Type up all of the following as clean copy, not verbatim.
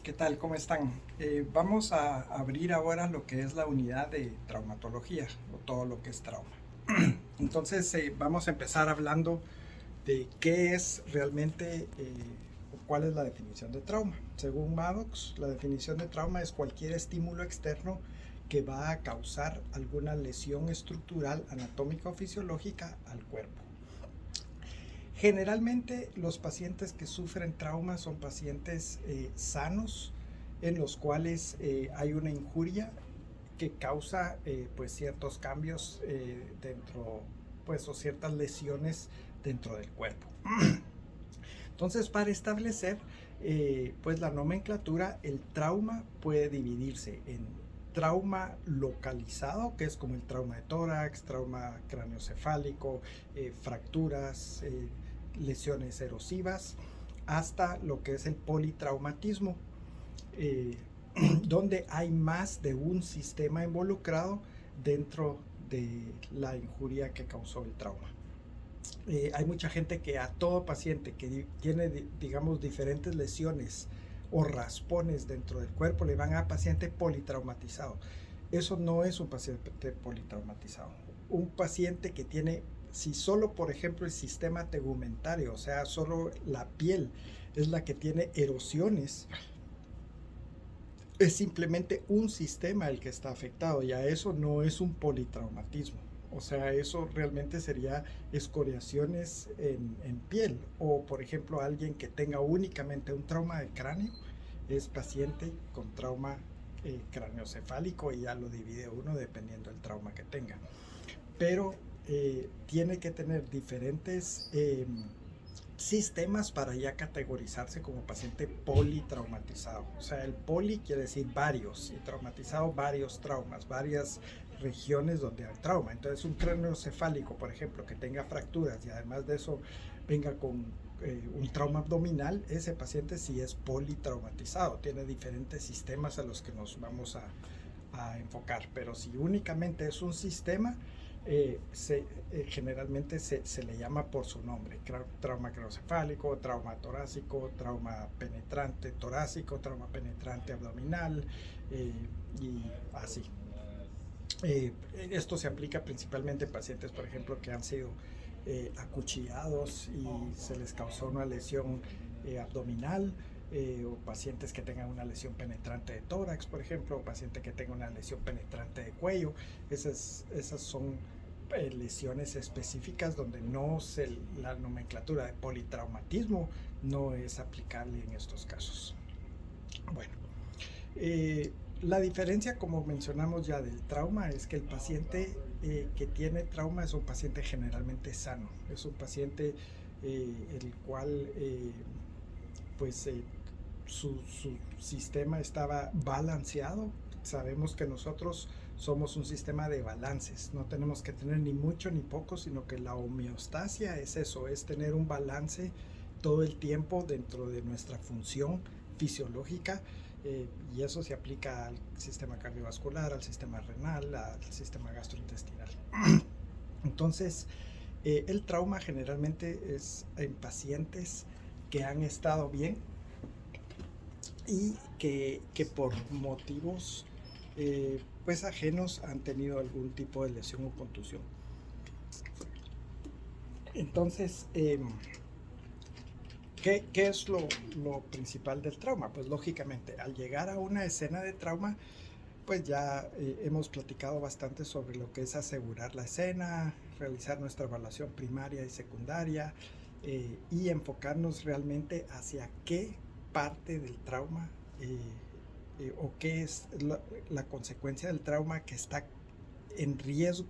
¿Qué tal? ¿Cómo están? Vamos a abrir ahora lo que es la unidad de traumatología o todo lo que es trauma. Entonces vamos a empezar hablando de qué es realmente o cuál es la definición de trauma. Según Maddox, la definición de trauma es cualquier estímulo externo que va a causar alguna lesión estructural, anatómica o fisiológica al cuerpo. Generalmente los pacientes que sufren trauma son pacientes sanos en los cuales hay una injuria que causa pues ciertos cambios dentro pues o ciertas lesiones dentro del cuerpo. Entonces, para establecer pues la nomenclatura, el trauma puede dividirse en trauma localizado, que es como el trauma de tórax, trauma craneoencefálico, fracturas, lesiones erosivas, hasta lo que es el politraumatismo, eh, donde hay más de un sistema involucrado dentro de la injuria que causó el trauma. Hay mucha gente que a todo paciente que tiene, digamos, diferentes lesiones o raspones dentro del cuerpo le van a paciente politraumatizado. Eso no es un paciente politraumatizado. Un paciente que tiene, si solo por ejemplo el sistema tegumentario, o sea, solo la piel es la que tiene erosiones, es simplemente un sistema el que está afectado, y a eso no es un politraumatismo. O sea, eso realmente sería escoriaciones en piel. O, por ejemplo, alguien que tenga únicamente un trauma de cráneo es paciente con trauma craneoencefálico, y ya lo divide uno dependiendo del trauma que tenga. Pero tiene que tener diferentes sistemas para ya categorizarse como paciente politraumatizado. O sea, el poli quiere decir varios, y traumatizado varios traumas, varias regiones donde hay trauma. Entonces, un cráneo cefálico, por ejemplo, que tenga fracturas y además de eso venga con un trauma abdominal, ese paciente sí es politraumatizado, tiene diferentes sistemas a los que nos vamos a enfocar. Pero si únicamente es un sistema, generalmente se le llama por su nombre: trauma craneoencefálico, trauma torácico, trauma penetrante torácico, trauma penetrante abdominal, y así. Esto se aplica principalmente en pacientes, por ejemplo, que han sido acuchillados y se les causó una lesión abdominal, o pacientes que tengan una lesión penetrante de tórax, por ejemplo, o paciente que tenga una lesión penetrante de cuello. Esas son lesiones específicas donde la nomenclatura de politraumatismo no es aplicable en estos casos. Bueno, la diferencia, como mencionamos ya, del trauma es que el paciente que tiene trauma es un paciente generalmente sano, es un paciente el cual pues su sistema estaba balanceado. Sabemos que nosotros somos un sistema de balances, no tenemos que tener ni mucho ni poco, sino que la homeostasia es eso, es tener un balance todo el tiempo dentro de nuestra función fisiológica, y eso se aplica al sistema cardiovascular, al sistema renal, al sistema gastrointestinal. Entonces, el trauma generalmente es en pacientes que han estado bien y que por motivos pues ajenos han tenido algún tipo de lesión o contusión. Entonces, ¿qué es lo principal del trauma? Pues lógicamente, al llegar a una escena de trauma, pues ya hemos platicado bastante sobre lo que es asegurar la escena, realizar nuestra evaluación primaria y secundaria, y enfocarnos realmente hacia qué parte del trauma o qué es la consecuencia del trauma que está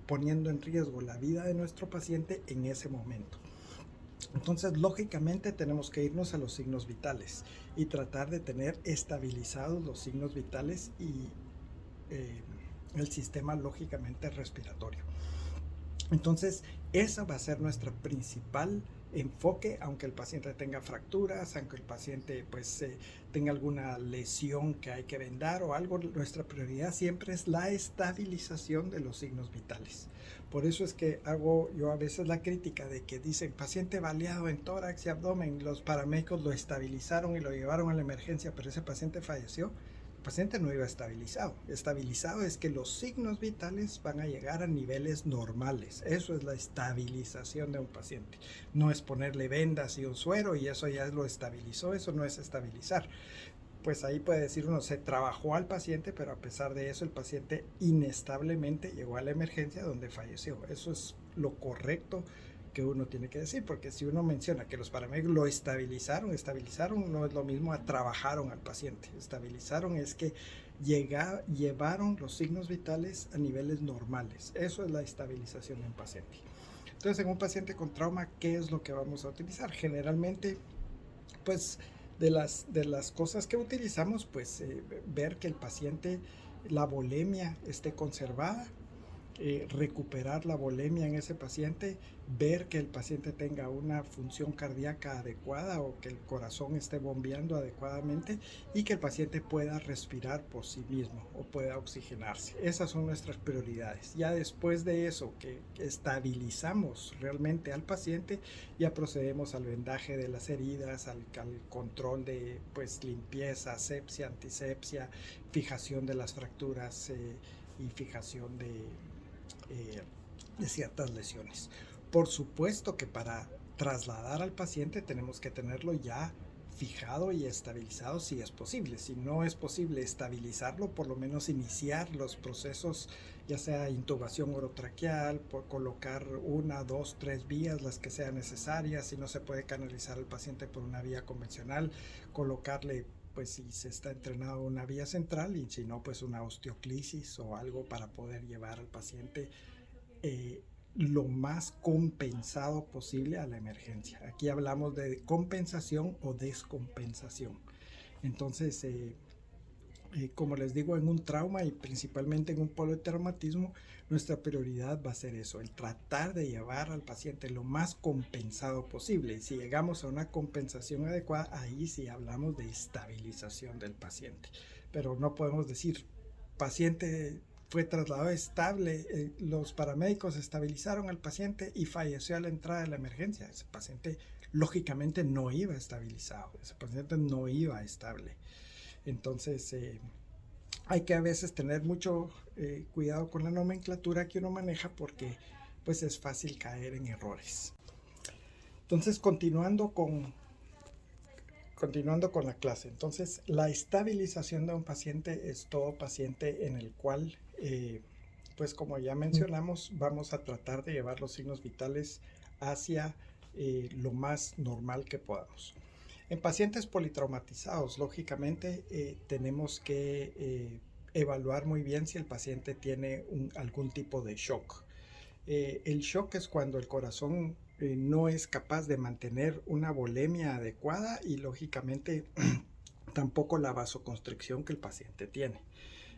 poniendo en riesgo la vida de nuestro paciente en ese momento. Entonces, lógicamente, tenemos que irnos a los signos vitales y tratar de tener estabilizados los signos vitales y el sistema, lógicamente, respiratorio. Entonces, esa va a ser nuestra principal enfoque, aunque el paciente tenga fracturas, aunque el paciente pues tenga alguna lesión que hay que vendar o algo. Nuestra prioridad siempre es la estabilización de los signos vitales. Por eso es que hago yo a veces la crítica de que dicen paciente baleado en tórax y abdomen, los paramédicos lo estabilizaron y lo llevaron a la emergencia, pero ese paciente falleció. El paciente no iba estabilizado. Estabilizado es que los signos vitales van a llegar a niveles normales. Eso es la estabilización de un paciente. No es ponerle vendas y un suero y eso ya lo estabilizó. Eso no es estabilizar. Pues ahí puede decir uno, se trabajó al paciente, pero a pesar de eso el paciente inestablemente llegó a la emergencia donde falleció. Eso es lo correcto que uno tiene que decir, porque si uno menciona que los paramédicos lo estabilizaron no es lo mismo a trabajaron al paciente. Estabilizaron es que llevaron los signos vitales a niveles normales. Eso es la estabilización de un paciente. Entonces, en un paciente con trauma, ¿qué es lo que vamos a utilizar? Generalmente, pues de las cosas que utilizamos, pues ver que el paciente, la volemia esté conservada, recuperar la volemia en ese paciente, ver que el paciente tenga una función cardíaca adecuada o que el corazón esté bombeando adecuadamente y que el paciente pueda respirar por sí mismo o pueda oxigenarse. Esas son nuestras prioridades. Ya después de eso, que estabilizamos realmente al paciente, ya procedemos al vendaje de las heridas, al control de pues limpieza, asepsia, antisepsia, fijación de las fracturas y fijación de ciertas lesiones. Por supuesto que para trasladar al paciente tenemos que tenerlo ya fijado y estabilizado si es posible. Si no es posible estabilizarlo, por lo menos iniciar los procesos, ya sea intubación orotraqueal, por colocar 1, 2, 3 vías, las que sean necesarias. Si no se puede canalizar al paciente por una vía convencional, colocarle, pues si se está entrenado, una vía central, y si no, pues una osteoclisis o algo para poder llevar al paciente lo más compensado posible a la emergencia. Aquí hablamos de compensación o descompensación. Entonces, como les digo, en un trauma y principalmente en un politraumatismo, nuestra prioridad va a ser eso, el tratar de llevar al paciente lo más compensado posible. Y si llegamos a una compensación adecuada, ahí sí hablamos de estabilización del paciente. Pero no podemos decir, paciente fue trasladado estable, los paramédicos estabilizaron al paciente y falleció a la entrada de la emergencia. Ese paciente lógicamente no iba estabilizado, ese paciente no iba estable. Entonces hay que a veces tener mucho cuidado con la nomenclatura que uno maneja porque pues es fácil caer en errores. Entonces continuando con la clase, entonces la estabilización de un paciente es todo paciente en el cual pues como ya mencionamos, vamos a tratar de llevar los signos vitales hacia lo más normal que podamos. En pacientes politraumatizados, lógicamente, tenemos que evaluar muy bien si el paciente tiene algún tipo de shock. El shock es cuando el corazón no es capaz de mantener una volemia adecuada y, lógicamente, tampoco la vasoconstricción que el paciente tiene.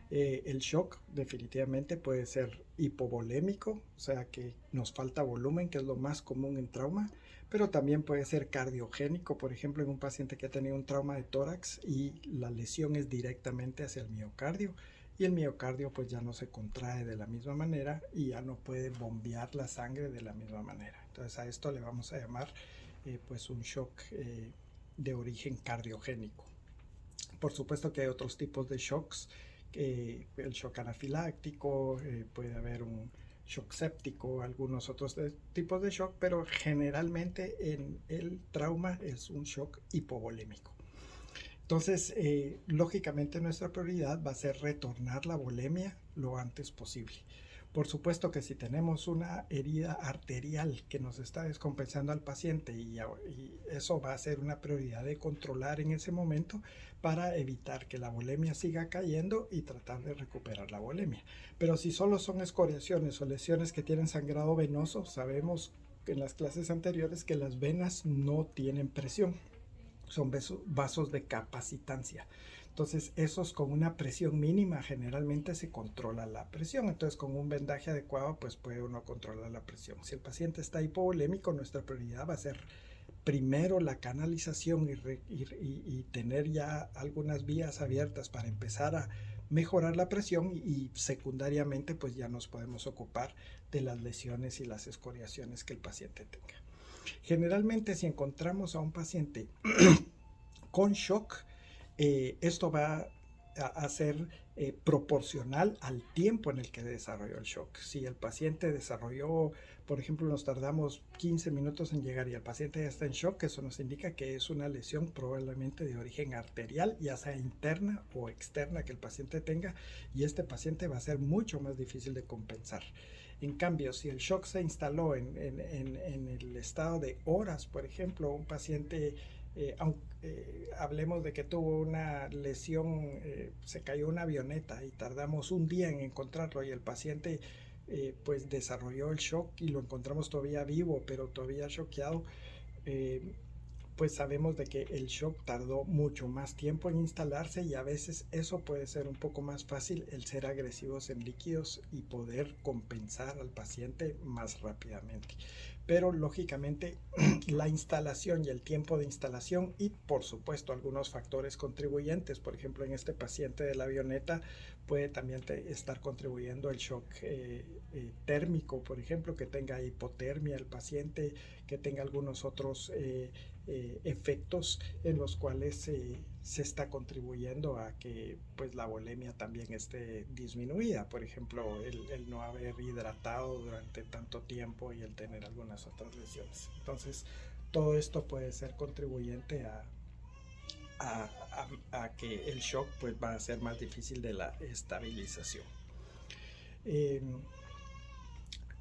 El shock definitivamente puede ser hipovolémico, o sea que nos falta volumen, que es lo más común en trauma, pero también puede ser cardiogénico, por ejemplo, en un paciente que ha tenido un trauma de tórax y la lesión es directamente hacia el miocardio y el miocardio pues ya no se contrae de la misma manera y ya no puede bombear la sangre de la misma manera. Entonces a esto le vamos a llamar pues un shock de origen cardiogénico. Por supuesto que hay otros tipos de shocks, el shock anafiláctico, puede haber un shock séptico, algunos otros tipos de shock, pero generalmente en el trauma es un shock hipovolémico. Entonces, lógicamente nuestra prioridad va a ser retornar la volemia lo antes posible. Por supuesto que si tenemos una herida arterial que nos está descompensando al paciente y eso va a ser una prioridad de controlar en ese momento para evitar que la volemia siga cayendo y tratar de recuperar la volemia. Pero si solo son escoriaciones o lesiones que tienen sangrado venoso, sabemos en las clases anteriores que las venas no tienen presión. Son vasos de capacitancia. Entonces, esos con una presión mínima generalmente se controla la presión. Entonces, con un vendaje adecuado, pues puede uno controlar la presión. Si el paciente está hipovolémico, nuestra prioridad va a ser primero la canalización y tener ya algunas vías abiertas para empezar a mejorar la presión y secundariamente pues ya nos podemos ocupar de las lesiones y las escoriaciones que el paciente tenga. Generalmente si encontramos a un paciente con shock, esto va a ser proporcional al tiempo en el que desarrolló el shock. Si el paciente desarrolló, por ejemplo, nos tardamos 15 minutos en llegar y el paciente ya está en shock, eso nos indica que es una lesión probablemente de origen arterial, ya sea interna o externa que el paciente tenga, y este paciente va a ser mucho más difícil de compensar. En cambio, si el shock se instaló en el estado de horas, por ejemplo, un paciente, hablemos de que tuvo una lesión, se cayó una avioneta y tardamos un día en encontrarlo y el paciente pues desarrolló el shock y lo encontramos todavía vivo, pero todavía choqueado, pues sabemos de que el shock tardó mucho más tiempo en instalarse y a veces eso puede ser un poco más fácil, el ser agresivos en líquidos y poder compensar al paciente más rápidamente. Pero lógicamente la instalación y el tiempo de instalación y por supuesto algunos factores contribuyentes, por ejemplo en este paciente de la avioneta puede también estar contribuyendo el shock térmico, por ejemplo, que tenga hipotermia el paciente, que tenga algunos otros efectos en los cuales se está contribuyendo a que pues la volemia también esté disminuida, por ejemplo el no haber hidratado durante tanto tiempo y el tener algunas otras lesiones. Entonces todo esto puede ser contribuyente a que el shock pues va a ser más difícil de la estabilización.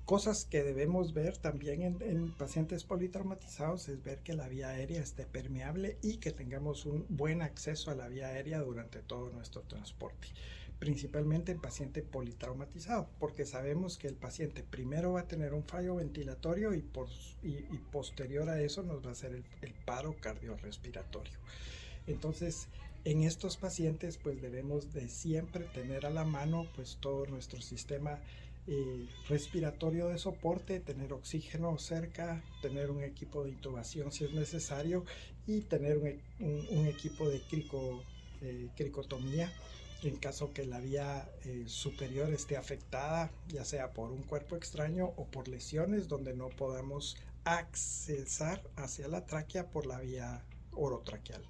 Cosas que debemos ver también en pacientes politraumatizados es ver que la vía aérea esté permeable y que tengamos un buen acceso a la vía aérea durante todo nuestro transporte, principalmente en paciente politraumatizado, porque sabemos que el paciente primero va a tener un fallo ventilatorio y posterior a eso nos va a hacer el paro cardiorrespiratorio. Entonces, en estos pacientes pues debemos de siempre tener a la mano pues todo nuestro sistema respiratorio de soporte, tener oxígeno cerca, tener un equipo de intubación si es necesario y tener un equipo de cricotomía en caso que la vía superior esté afectada, ya sea por un cuerpo extraño o por lesiones donde no podamos accesar hacia la tráquea por la vía orotraqueal.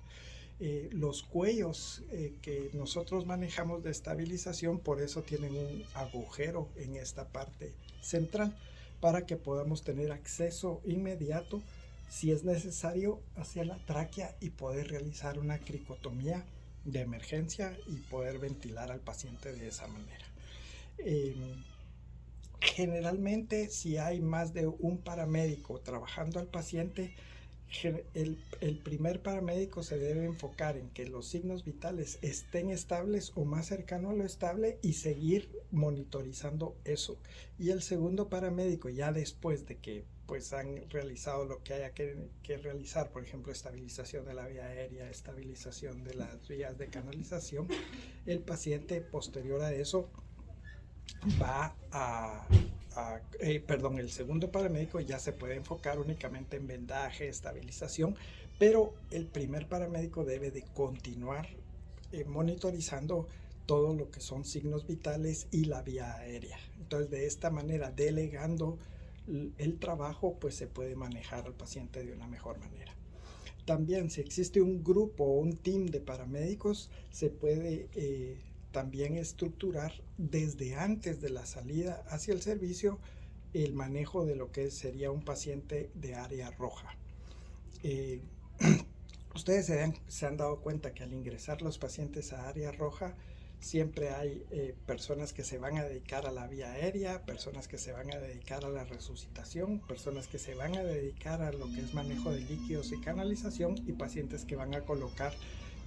Los cuellos que nosotros manejamos de estabilización, por eso tienen un agujero en esta parte central para que podamos tener acceso inmediato si es necesario hacia la tráquea y poder realizar una cricotomía de emergencia y poder ventilar al paciente de esa manera. Generalmente si hay más de un paramédico trabajando al paciente, el primer paramédico se debe enfocar en que los signos vitales estén estables o más cercano a lo estable y seguir monitorizando eso. Y el segundo paramédico, ya después de que pues han realizado lo que haya que realizar, por ejemplo, estabilización de la vía aérea, estabilización de las vías de canalización, el paciente posterior a eso va el segundo paramédico ya se puede enfocar únicamente en vendaje, estabilización, pero el primer paramédico debe de continuar monitorizando todo lo que son signos vitales y la vía aérea. Entonces, de esta manera, delegando el trabajo, pues se puede manejar al paciente de una mejor manera. También, si existe un grupo o un team de paramédicos, se puede también estructurar desde antes de la salida hacia el servicio el manejo de lo que sería un paciente de área roja. Ustedes se han dado cuenta que al ingresar los pacientes a área roja siempre hay personas que se van a dedicar a la vía aérea, personas que se van a dedicar a la resucitación, personas que se van a dedicar a lo que es manejo de líquidos y canalización y pacientes que van a colocar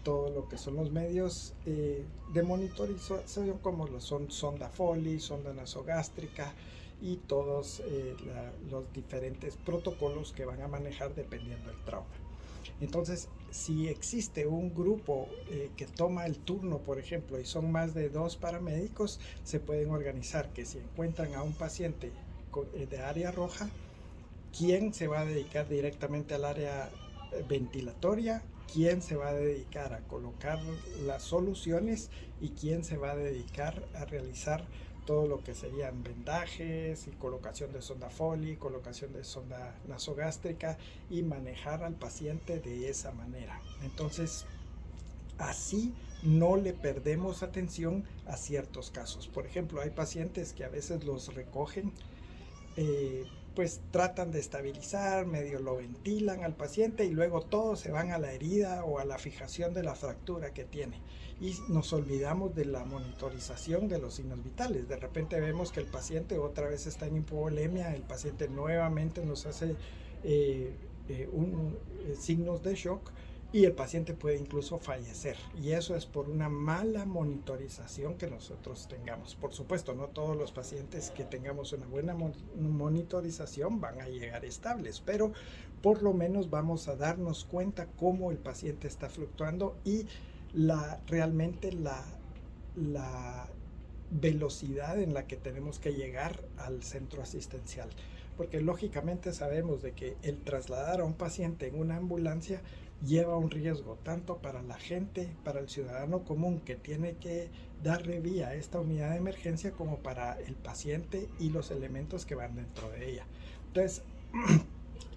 todo lo que son los medios de monitorización como lo son sonda Foley, sonda nasogástrica y todos los diferentes protocolos que van a manejar dependiendo del trauma. Entonces, si existe un grupo que toma el turno, por ejemplo, y son más de 2 paramédicos, se pueden organizar que si encuentran a un paciente de área roja, ¿quién se va a dedicar directamente al área ventilatoria? ¿Quién se va a dedicar a colocar las soluciones? ¿Y quién se va a dedicar a realizar todo lo que serían vendajes y colocación de sonda Foley, colocación de sonda nasogástrica y manejar al paciente de esa manera? Entonces, así no le perdemos atención a ciertos casos. Por ejemplo, hay pacientes que a veces los recogen, pues tratan de estabilizar, medio lo ventilan al paciente y luego todos se van a la herida o a la fijación de la fractura que tiene. Y nos olvidamos de la monitorización de los signos vitales. De repente vemos que el paciente otra vez está en hipovolemia, el paciente nuevamente nos hace signos de shock y el paciente puede incluso fallecer, y eso es por una mala monitorización que nosotros tengamos. Por supuesto, no todos los pacientes que tengamos una buena monitorización van a llegar estables, pero por lo menos vamos a darnos cuenta cómo el paciente está fluctuando y realmente la velocidad en la que tenemos que llegar al centro asistencial, porque lógicamente sabemos de que el trasladar a un paciente en una ambulancia lleva un riesgo tanto para la gente, para el ciudadano común que tiene que darle vía a esta unidad de emergencia, como para el paciente y los elementos que van dentro de ella. Entonces,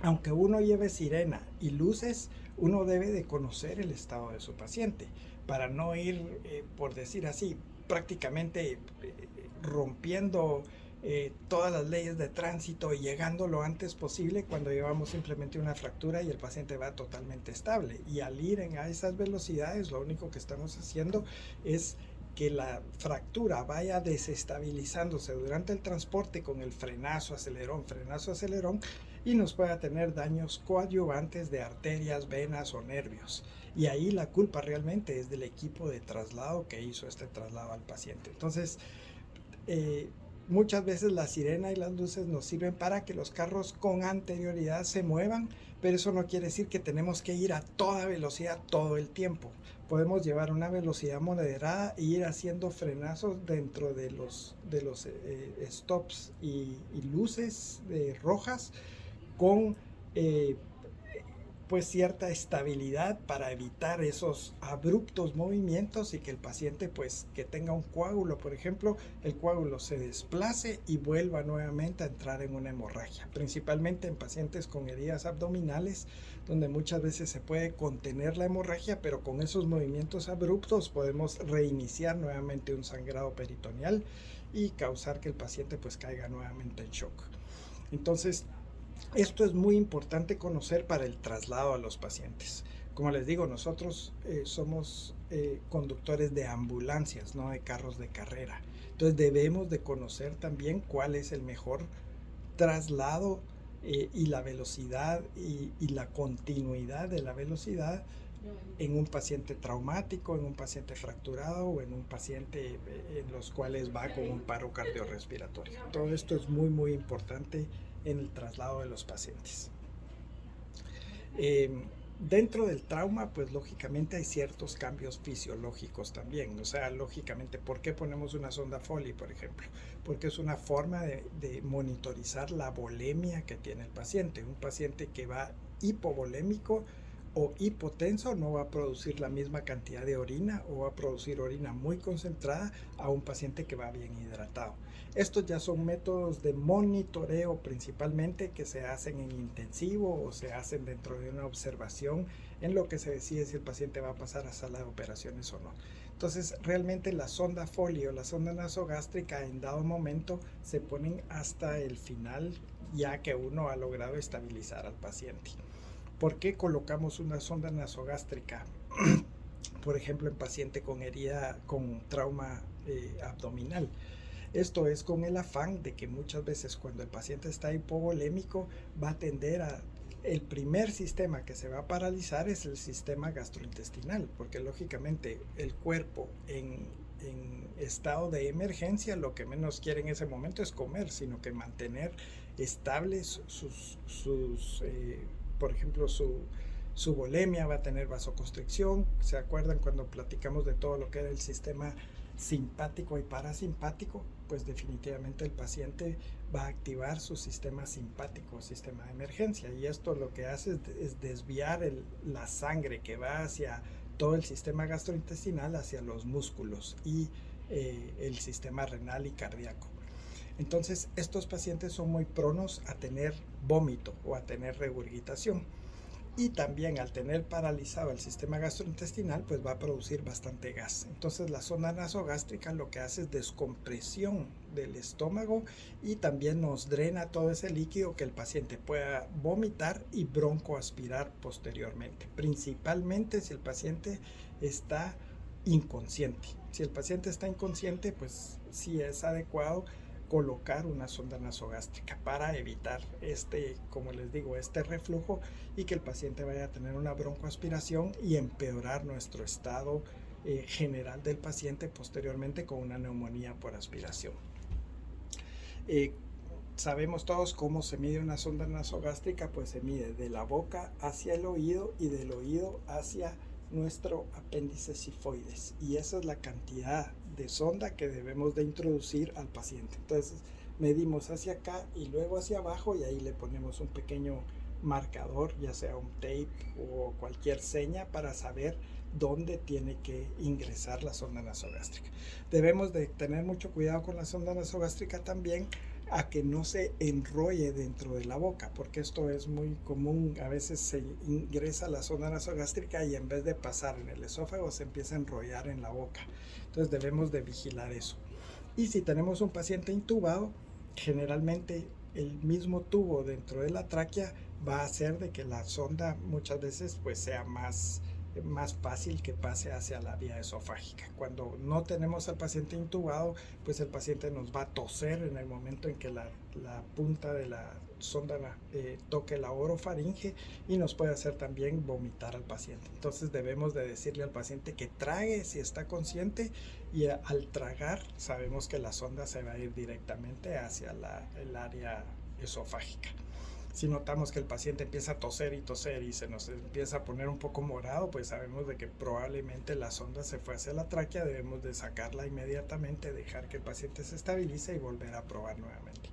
aunque uno lleve sirena y luces, uno debe de conocer el estado de su paciente para no ir, por decir así, prácticamente rompiendo todas las leyes de tránsito y llegando lo antes posible cuando llevamos simplemente una fractura y el paciente va totalmente estable. Y al ir a esas velocidades, lo único que estamos haciendo es que la fractura vaya desestabilizándose durante el transporte con el frenazo, acelerón, y nos pueda tener daños coadyuvantes de arterias, venas o nervios. Y ahí la culpa realmente es del equipo de traslado que hizo este traslado al paciente. Entonces, muchas veces la sirena y las luces nos sirven para que los carros con anterioridad se muevan, pero eso no quiere decir que tenemos que ir a toda velocidad todo el tiempo. Podemos llevar una velocidad moderada e ir haciendo frenazos dentro de los stops y luces rojas con pues cierta estabilidad para evitar esos abruptos movimientos y que el paciente, pues que tenga un coágulo, por ejemplo, el coágulo se desplace y vuelva nuevamente a entrar en una hemorragia, principalmente en pacientes con heridas abdominales, donde muchas veces se puede contener la hemorragia, pero con esos movimientos abruptos podemos reiniciar nuevamente un sangrado peritoneal y causar que el paciente pues caiga nuevamente en shock. Entonces, esto es muy importante conocer para el traslado a los pacientes. Como les digo, nosotros somos conductores de ambulancias, no de carros de carrera. Entonces debemos de conocer también cuál es el mejor traslado y la velocidad y la continuidad de la velocidad en un paciente traumático, en un paciente fracturado o en un paciente en los cuales va con un paro cardiorrespiratorio. Todo esto es muy, muy importante en el traslado de los pacientes. Dentro del trauma, pues lógicamente hay ciertos cambios fisiológicos también. O sea, lógicamente, ¿por qué ponemos una sonda Foley, por ejemplo? Porque es una forma de monitorizar la volemia que tiene el paciente. Un paciente que va hipovolémico o hipotenso no va a producir la misma cantidad de orina o va a producir orina muy concentrada a un paciente que va bien hidratado. Estos ya son métodos de monitoreo principalmente que se hacen en intensivo o se hacen dentro de una observación en lo que se decide si el paciente va a pasar a sala de operaciones o no. Entonces, realmente la sonda Foley o la sonda nasogástrica en dado momento se ponen hasta el final, ya que uno ha logrado estabilizar al paciente. ¿Por qué colocamos una sonda nasogástrica? Por ejemplo, en paciente con herida, con trauma abdominal. Esto es con el afán de que muchas veces cuando el paciente está hipovolémico va a tender a... El primer sistema que se va a paralizar es el sistema gastrointestinal, porque lógicamente el cuerpo en estado de emergencia lo que menos quiere en ese momento es comer, sino que mantener estables por ejemplo, subolemia, va a tener vasoconstricción. ¿Se acuerdan cuando platicamos de todo lo que era el sistema simpático y parasimpático? Pues definitivamente el paciente va a activar su sistema simpático, sistema de emergencia, y esto lo que hace es desviar la sangre que va hacia todo el sistema gastrointestinal hacia los músculos y el sistema renal y cardíaco. Entonces, estos pacientes son muy pronos a tener vómito o a tener regurgitación. Y también al tener paralizado el sistema gastrointestinal, pues va a producir bastante gas. Entonces la sonda nasogástrica lo que hace es descompresión del estómago y también nos drena todo ese líquido que el paciente pueda vomitar y broncoaspirar posteriormente. Principalmente si el paciente está inconsciente. Si el paciente está inconsciente, pues sí es adecuado colocar una sonda nasogástrica para evitar como les digo, este reflujo y que el paciente vaya a tener una broncoaspiración y empeorar nuestro estado general del paciente posteriormente con una neumonía por aspiración. Sabemos todos cómo se mide una sonda nasogástrica, pues se mide de la boca hacia el oído y del oído hacia nuestro apéndice sifoides, y esa es la cantidad de sonda que debemos de introducir al paciente. Entonces medimos hacia acá y luego hacia abajo, y ahí le ponemos un pequeño marcador, ya sea un tape o cualquier seña para saber dónde tiene que ingresar la sonda nasogástrica. Debemos de tener mucho cuidado con la sonda nasogástrica también, a que no se enrolle dentro de la boca, porque esto es muy común. A veces se ingresa la sonda nasogástrica y en vez de pasar en el esófago se empieza a enrollar en la boca. Entonces debemos de vigilar eso. Y si tenemos un paciente intubado, generalmente el mismo tubo dentro de la tráquea va a hacer de que la sonda muchas veces pues sea más fácil que pase hacia la vía esofágica. Cuando no tenemos al paciente intubado, pues el paciente nos va a toser en el momento en que la punta de la sonda toque la orofaringe, y nos puede hacer también vomitar al paciente. Entonces debemos de decirle al paciente que trague si está consciente, y al tragar sabemos que la sonda se va a ir directamente hacia el área esofágica. Si notamos que el paciente empieza a toser y se nos empieza a poner un poco morado, pues sabemos de que probablemente la sonda se fue hacia la tráquea. Debemos de sacarla inmediatamente, dejar que el paciente se estabilice y volver a probar nuevamente.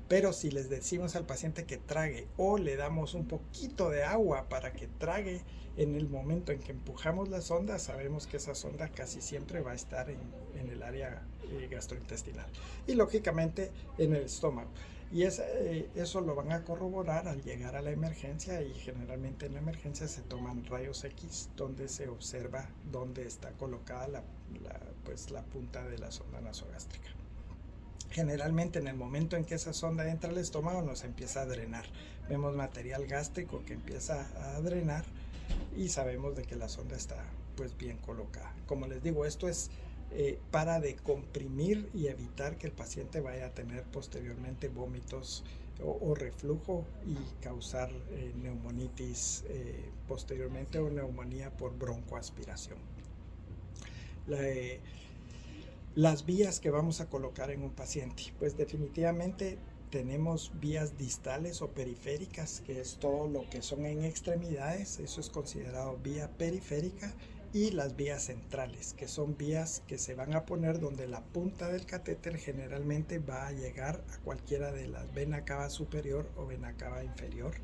Pero si les decimos al paciente que trague o le damos un poquito de agua para que trague en el momento en que empujamos la sonda, sabemos que esa sonda casi siempre va a estar en el área gastrointestinal y lógicamente en el estómago. Y eso lo van a corroborar al llegar a la emergencia, y generalmente en la emergencia se toman rayos X donde se observa dónde está colocada la punta de la sonda nasogástrica. Generalmente en el momento en que esa sonda entra al estómago nos empieza a drenar. Vemos material gástrico que empieza a drenar y sabemos de que la sonda está pues bien colocada. Como les digo, esto es para decomprimir y evitar que el paciente vaya a tener posteriormente vómitos o reflujo y causar neumonitis posteriormente, o neumonía por broncoaspiración. Las vías que vamos a colocar en un paciente, pues definitivamente tenemos vías distales o periféricas, que es todo lo que son en extremidades, eso es considerado vía periférica, y las vías centrales, que son vías que se van a poner donde la punta del catéter generalmente va a llegar a cualquiera de las vena cava superior o vena cava inferior,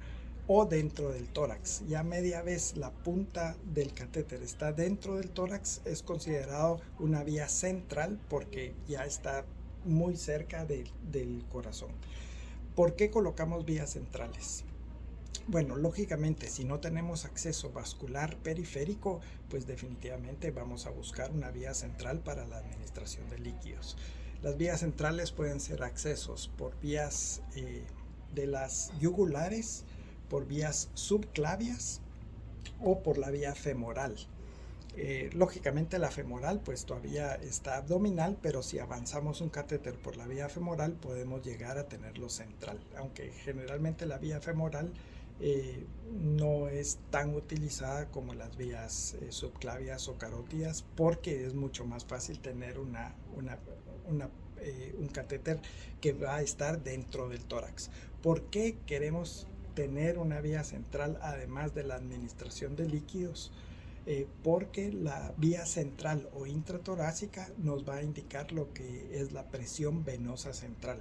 o dentro del tórax. Ya media vez la punta del catéter está dentro del tórax, es considerado una vía central porque ya está muy cerca del corazón. ¿Por qué colocamos vías centrales? Bueno, lógicamente, si no tenemos acceso vascular periférico, pues definitivamente vamos a buscar una vía central para la administración de líquidos. Las vías centrales pueden ser accesos por vías de las yugulares, por vías subclavias o por la vía femoral. Lógicamente la femoral pues todavía está abdominal, pero si avanzamos un catéter por la vía femoral podemos llegar a tenerlo central, aunque generalmente la vía femoral no es tan utilizada como las vías subclavias o carótidas, porque es mucho más fácil tener un catéter que va a estar dentro del tórax. ¿Por qué queremos tener una vía central además de la administración de líquidos, porque la vía central o intratorácica nos va a indicar lo que es la presión venosa central.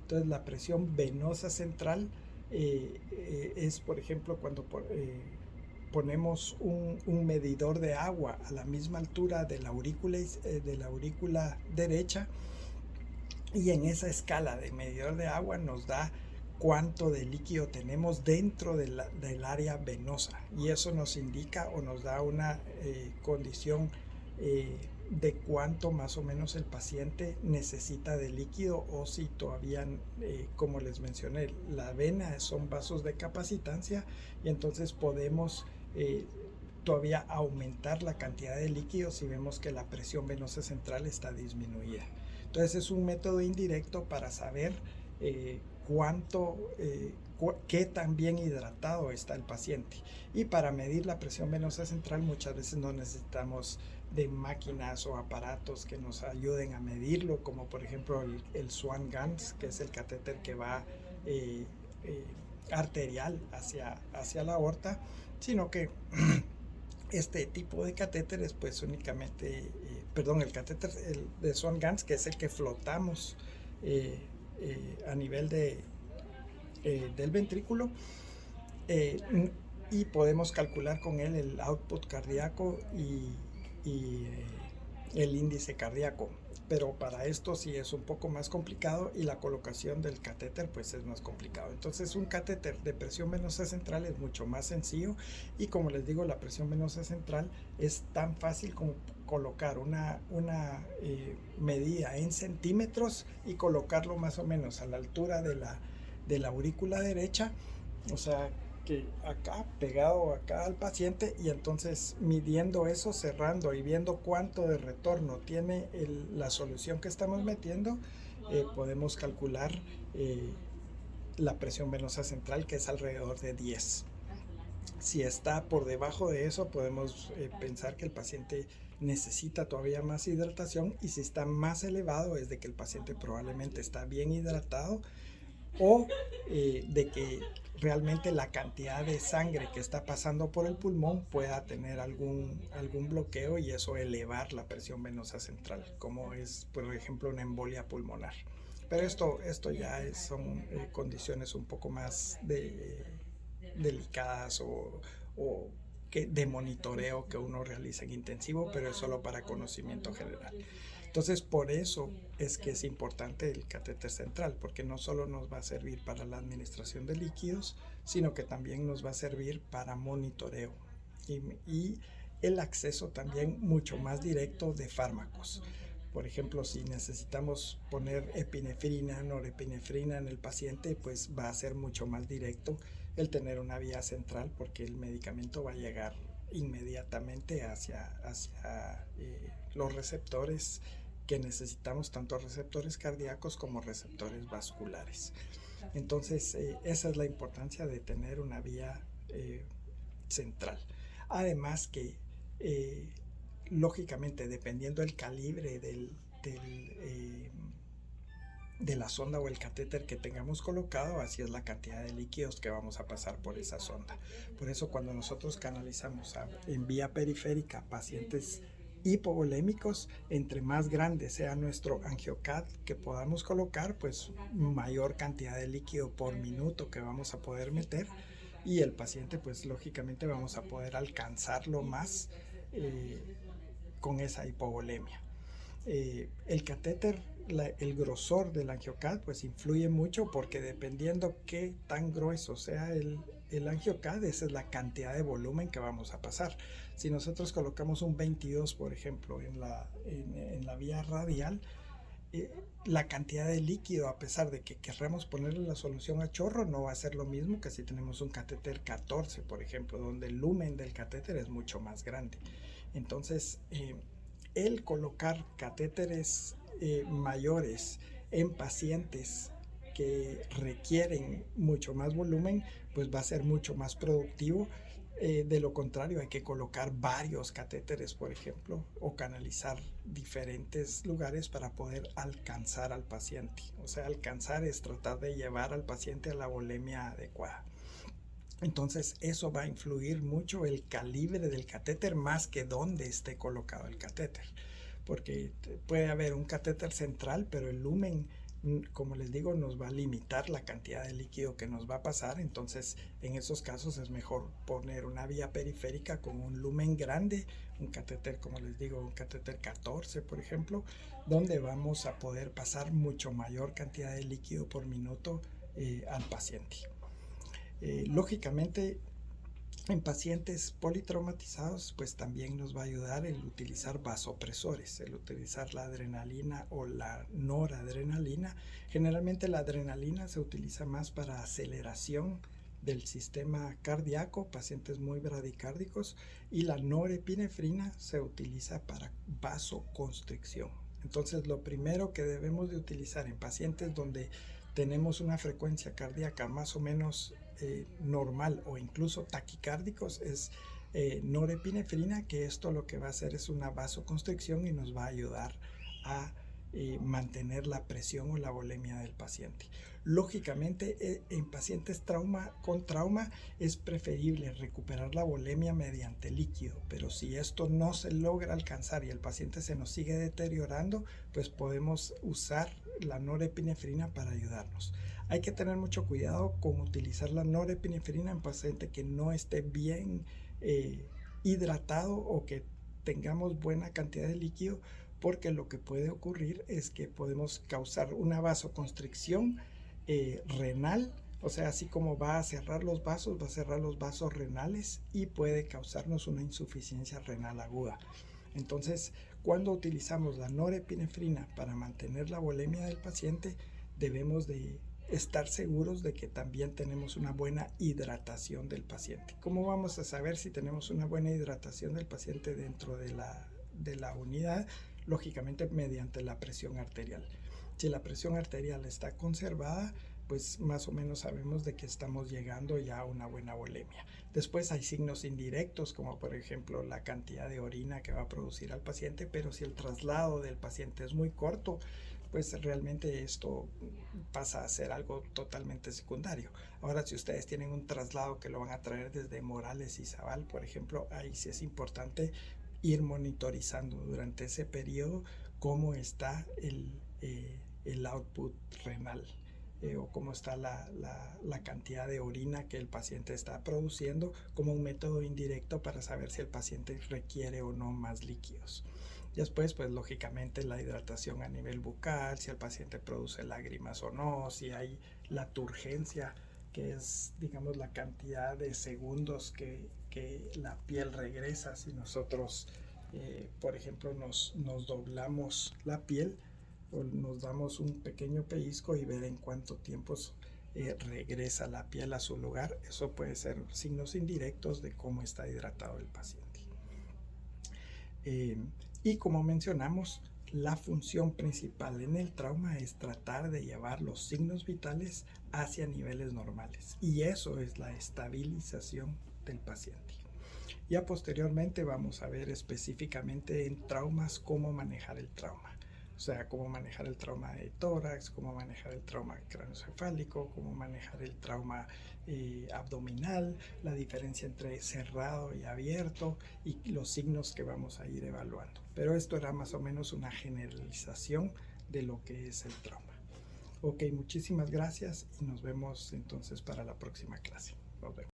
Entonces la presión venosa central es, por ejemplo, cuando ponemos un medidor de agua a la misma altura de la aurícula derecha, y en esa escala de medidor de agua nos da cuánto de líquido tenemos dentro del área venosa, y eso nos indica o nos da una condición de cuánto más o menos el paciente necesita de líquido, o si todavía, como les mencioné, la vena son vasos de capacitancia, y entonces podemos todavía aumentar la cantidad de líquido si vemos que la presión venosa central está disminuida. Entonces es un método indirecto para saber qué tan bien hidratado está el paciente. Y para medir la presión venosa central muchas veces no necesitamos de máquinas o aparatos que nos ayuden a medirlo, como por ejemplo el Swan-Ganz, que es el catéter que va arterial hacia la aorta, sino que este tipo de catéteres pues únicamente, el catéter de Swan-Ganz, que es el que flotamos a nivel del ventrículo, y podemos calcular con él el output cardíaco y el índice cardíaco, pero para esto sí es un poco más complicado, y la colocación del catéter pues es más complicado. Entonces un catéter de presión venosa central es mucho más sencillo, y como les digo, la presión venosa central es tan fácil como colocar una medida en centímetros y colocarlo más o menos a la altura de la aurícula derecha, o sea que acá, pegado acá al paciente, y entonces midiendo eso, cerrando y viendo cuánto de retorno tiene la solución que estamos metiendo, podemos calcular la presión venosa central, que es alrededor de 10. Si está por debajo de eso, podemos pensar que el paciente necesita todavía más hidratación, y si está más elevado es de que el paciente probablemente está bien hidratado, o de que realmente la cantidad de sangre que está pasando por el pulmón pueda tener algún bloqueo, y eso elevar la presión venosa central, como es por ejemplo una embolia pulmonar. Pero esto ya son condiciones un poco más delicadas o de monitoreo que uno realiza en intensivo, pero es solo para conocimiento general. Entonces, por eso es que es importante el catéter central, porque no solo nos va a servir para la administración de líquidos, sino que también nos va a servir para monitoreo y el acceso también mucho más directo de fármacos. Por ejemplo, si necesitamos poner epinefrina, norepinefrina en el paciente, pues va a ser mucho más directo el tener una vía central, porque el medicamento va a llegar inmediatamente hacia los receptores que necesitamos, tanto receptores cardíacos como receptores vasculares. Entonces, esa es la importancia de tener una vía central. Además que, lógicamente, dependiendo del calibre de la sonda o el catéter que tengamos colocado, así es la cantidad de líquidos que vamos a pasar por esa sonda. Por eso cuando nosotros canalizamos en vía periférica pacientes hipovolémicos, entre más grande sea nuestro AngioCAD que podamos colocar, pues mayor cantidad de líquido por minuto que vamos a poder meter, y el paciente pues lógicamente vamos a poder alcanzarlo más con esa hipovolemia. El catéter, el grosor del AngioCAD pues influye mucho, porque dependiendo qué tan grueso sea el AngioCAD, esa es la cantidad de volumen que vamos a pasar. Si nosotros colocamos un 22, por ejemplo, en la vía radial, la cantidad de líquido, a pesar de que querramos ponerle la solución a chorro, no va a ser lo mismo que si tenemos un catéter 14, por ejemplo, donde el lumen del catéter es mucho más grande. Entonces, el colocar catéteres mayores en pacientes que requieren mucho más volumen, pues va a ser mucho más productivo. De lo contrario, hay que colocar varios catéteres, por ejemplo, o canalizar diferentes lugares para poder alcanzar al paciente. O sea, alcanzar es tratar de llevar al paciente a la volemia adecuada. Entonces eso va a influir mucho el calibre del catéter más que dónde esté colocado el catéter, porque puede haber un catéter central, pero el lumen, como les digo, nos va a limitar la cantidad de líquido que nos va a pasar. Entonces en esos casos es mejor poner una vía periférica con un lumen grande, un catéter, como les digo, un catéter 14 por ejemplo, donde vamos a poder pasar mucho mayor cantidad de líquido por minuto al paciente. Lógicamente, en pacientes politraumatizados, pues también nos va a ayudar el utilizar vasopresores, el utilizar la adrenalina o la noradrenalina. Generalmente la adrenalina se utiliza más para aceleración del sistema cardíaco, pacientes muy bradicárdicos, y la norepinefrina se utiliza para vasoconstricción. Entonces, lo primero que debemos de utilizar en pacientes donde tenemos una frecuencia cardíaca más o menos normal o incluso taquicárdicos es norepinefrina, que esto lo que va a hacer es una vasoconstricción y nos va a ayudar a mantener la presión o la volemia del paciente. Lógicamente, en pacientes con trauma es preferible recuperar la volemia mediante líquido, pero si esto no se logra alcanzar y el paciente se nos sigue deteriorando, pues podemos usar la norepinefrina para ayudarnos. Hay que tener mucho cuidado con utilizar la norepinefrina en paciente que no esté bien hidratado o que tengamos buena cantidad de líquido, porque lo que puede ocurrir es que podemos causar una vasoconstricción renal, o sea, así como va a cerrar los vasos, va a cerrar los vasos renales y puede causarnos una insuficiencia renal aguda. Entonces, cuando utilizamos la norepinefrina para mantener la volemia del paciente, debemos de estar seguros de que también tenemos una buena hidratación del paciente. ¿Cómo vamos a saber si tenemos una buena hidratación del paciente dentro de la unidad? Lógicamente mediante la presión arterial. Si la presión arterial está conservada, pues más o menos sabemos de que estamos llegando ya a una buena volemia. Después hay signos indirectos, como por ejemplo la cantidad de orina que va a producir al paciente, pero si el traslado del paciente es muy corto, pues realmente esto pasa a ser algo totalmente secundario. Ahora, si ustedes tienen un traslado que lo van a traer desde Morales y Zaval, por ejemplo, ahí sí es importante ir monitorizando durante ese periodo cómo está el output renal. O cómo está la cantidad de orina que el paciente está produciendo, como un método indirecto para saber si el paciente requiere o no más líquidos. Después, pues lógicamente la hidratación a nivel bucal, si el paciente produce lágrimas o no, si hay la turgencia, que es, digamos, la cantidad de segundos que la piel regresa si nosotros, por ejemplo, nos doblamos la piel o nos damos un pequeño pellizco y ver en cuánto tiempo regresa la piel a su lugar. Eso puede ser signos indirectos de cómo está hidratado el paciente. Y como mencionamos, la función principal en el trauma es tratar de llevar los signos vitales hacia niveles normales, y eso es la estabilización del paciente. Ya posteriormente vamos a ver específicamente en traumas cómo manejar el trauma. O sea, cómo manejar el trauma de tórax, cómo manejar el trauma craneoencefálico, cómo manejar el trauma abdominal, la diferencia entre cerrado y abierto y los signos que vamos a ir evaluando. Pero esto era más o menos una generalización de lo que es el trauma. Ok, muchísimas gracias y nos vemos entonces para la próxima clase. Nos vemos.